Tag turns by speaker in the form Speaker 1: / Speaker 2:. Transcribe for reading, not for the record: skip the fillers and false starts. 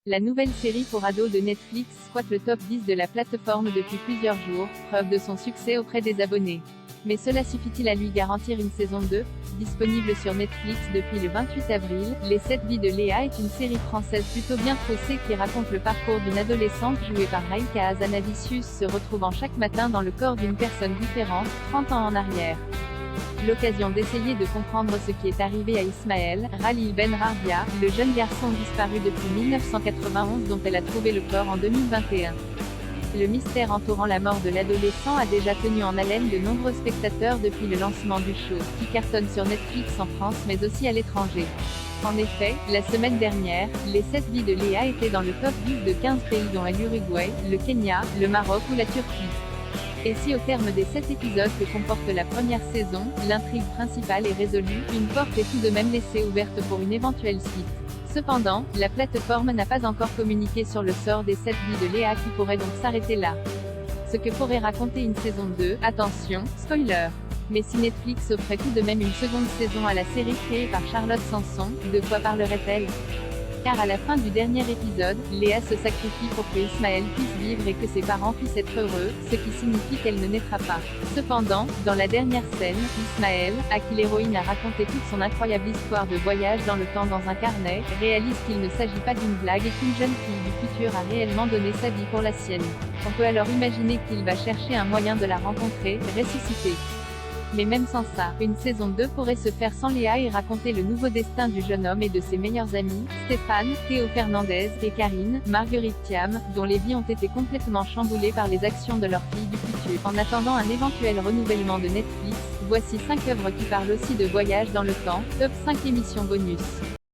Speaker 1: La nouvelle série pour ados de Netflix squatte le top 10 de la plateforme depuis plusieurs jours, preuve de son succès auprès des abonnés. Mais cela suffit-il à lui garantir une saison 2 ? Disponible sur Netflix depuis le 28 avril, Les 7 vies de Léa est une série française plutôt bien faussée qui raconte le parcours d'une adolescente jouée par Raïka Hazanavicius se retrouvant chaque matin dans le corps d'une personne différente, 30 ans en arrière. L'occasion d'essayer de comprendre ce qui est arrivé à Ismaël, Khalil Ben Rabia, le jeune garçon disparu depuis 1991 dont elle a trouvé le corps en 2021. Le mystère entourant la mort de l'adolescent a déjà tenu en haleine de nombreux spectateurs depuis le lancement du show, qui cartonne sur Netflix en France mais aussi à l'étranger. En effet, la semaine dernière, Les 7 vies de Léa étaient dans le top 10 de 15 pays dont l'Uruguay, le Kenya, le Maroc ou la Turquie. Et si au terme des 7 épisodes que comporte la première saison, l'intrigue principale est résolue, une porte est tout de même laissée ouverte pour une éventuelle suite. Cependant, la plateforme n'a pas encore communiqué sur le sort des 7 vies de Léa qui pourrait donc s'arrêter là. Ce que pourrait raconter une saison 2, attention, spoiler. Mais si Netflix offrait tout de même une seconde saison à la série créée par Charlotte Sanson, de quoi parlerait-elle ? Car à la fin du dernier épisode, Léa se sacrifie pour que Ismaël puisse vivre et que ses parents puissent être heureux, ce qui signifie qu'elle ne naîtra pas. Cependant, dans la dernière scène, Ismaël, à qui l'héroïne a raconté toute son incroyable histoire de voyage dans le temps dans un carnet, réalise qu'il ne s'agit pas d'une blague et qu'une jeune fille du futur a réellement donné sa vie pour la sienne. On peut alors imaginer qu'il va chercher un moyen de la rencontrer, ressusciter. Mais même sans ça, une saison 2 pourrait se faire sans Léa et raconter le nouveau destin du jeune homme et de ses meilleurs amis, Stéphane, Théo Fernandez, et Karine, Marguerite Thiam, dont les vies ont été complètement chamboulées par les actions de leur fille du futur. En attendant un éventuel renouvellement de Netflix, voici 5 œuvres qui parlent aussi de voyage dans le temps, top 5 émissions bonus.